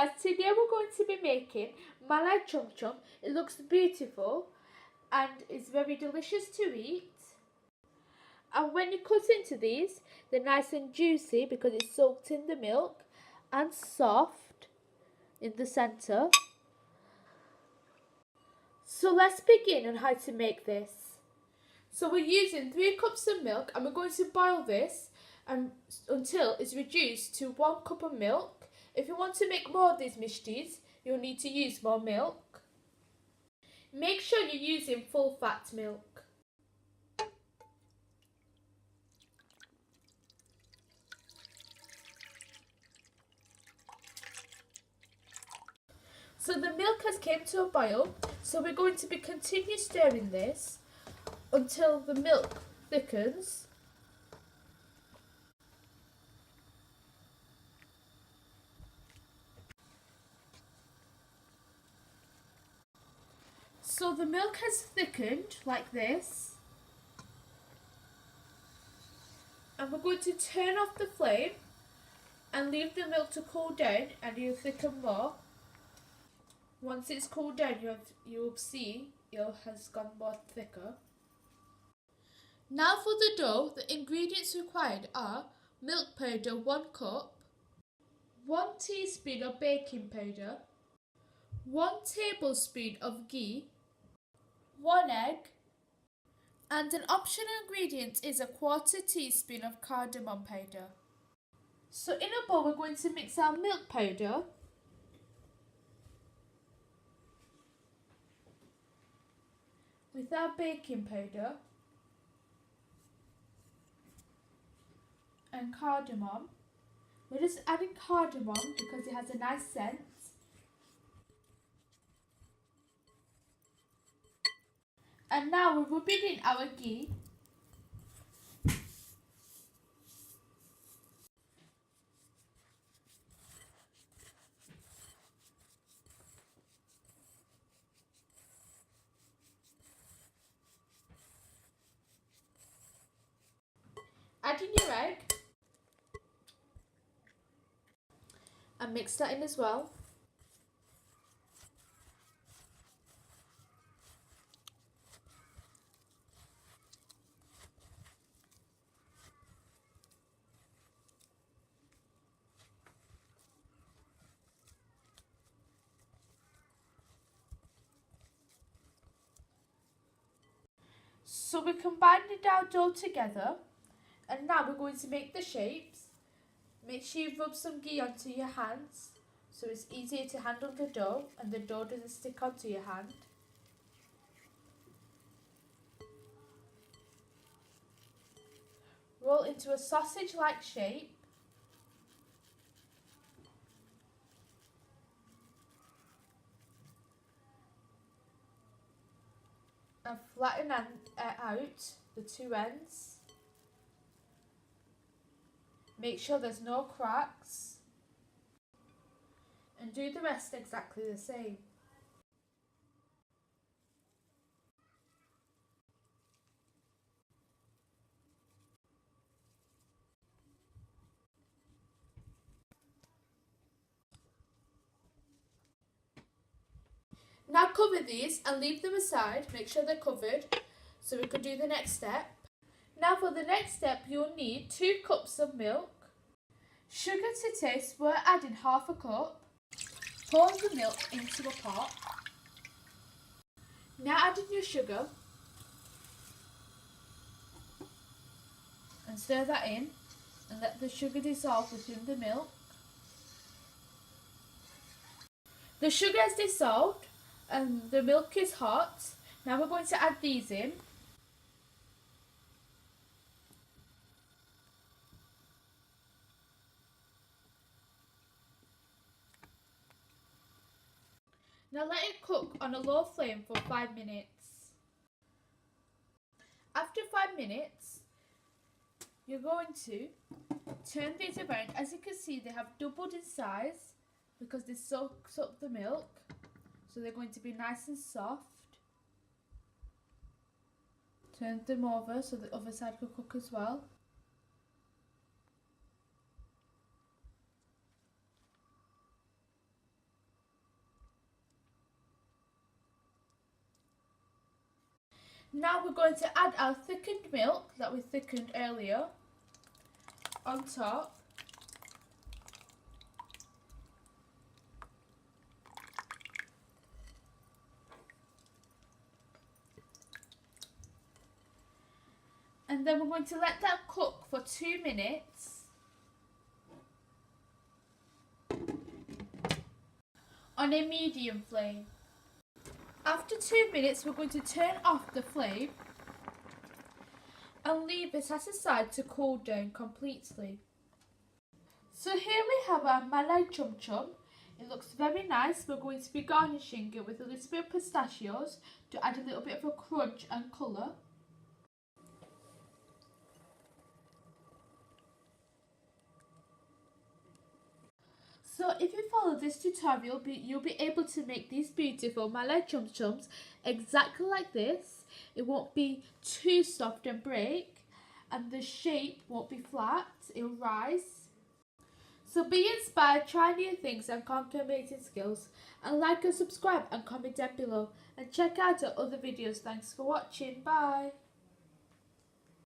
guys, today we're going to be making Malai Chomchom. It looks beautiful and it's very delicious to eat. And when you cut into these, they're nice and juicy because it's soaked in the milk and soft in the centre. So let's begin on how to make this. So we're using 3 cups of milk and we're going to boil this until it's reduced to 1 cup of milk. If you want to make more of these mistis, you'll need to use more milk. Make sure you're using full fat milk. So the milk has came to a boil, so we're going to be continue stirring this until the milk thickens. So the milk has thickened like this. And we're going to turn off the flame and leave the milk to cool down and it'll thicken more. Once it's cooled down, you'll see it has gone more thicker. Now for the dough, the ingredients required are milk powder 1 cup, 1 teaspoon of baking powder, 1 tablespoon of ghee, 1 egg, and an optional ingredient is a 1/4 teaspoon of cardamom powder. So in a bowl we're going to mix our milk powder with our baking powder and cardamom. We're just adding cardamom because it has a nice scent. And now we're rubbing in our ghee. Add in your egg and mix that in as well. So we combined our dough together and now we're going to make the shapes. Make sure you rub some ghee onto your hands so it's easier to handle the dough and the dough doesn't stick onto your hand. Roll into a sausage-like shape. And flatten out the 2 ends. Make sure there's no cracks. And do the rest exactly the same. Now cover these and leave them aside. Make sure they're covered so we can do the next step. Now for the next step you'll need 2 cups of milk. Sugar to taste, we're adding 1/2 cup. Pour the milk into a pot. Now add in your sugar and stir that in and let the sugar dissolve within the milk. The sugar has dissolved and the milk is hot. Now we're going to add these in. Now let it cook on a low flame for 5 minutes. After 5 minutes, you're going to turn these around. As you can see, they have doubled in size because they soaked up the milk. So they're going to be nice and soft. Turn them over so the other side can cook as well. Now we're going to add our thickened milk that we thickened earlier on top. And then we're going to let that cook for 2 minutes on a medium flame. After 2 minutes, we're going to turn off the flame and leave it at a side to cool down completely. So here we have our Malai Chomchom. It looks very nice. We're going to be garnishing it with a little bit of pistachios to add a little bit of a crunch and colour. So if you follow this tutorial, you'll be able to make these beautiful Malai Chomchoms exactly like this. It won't be too soft and break, and the shape won't be flat, it'll rise. So be inspired, try new things and conquer amazing skills. And like and subscribe and comment down below. And check out our other videos. Thanks for watching. Bye.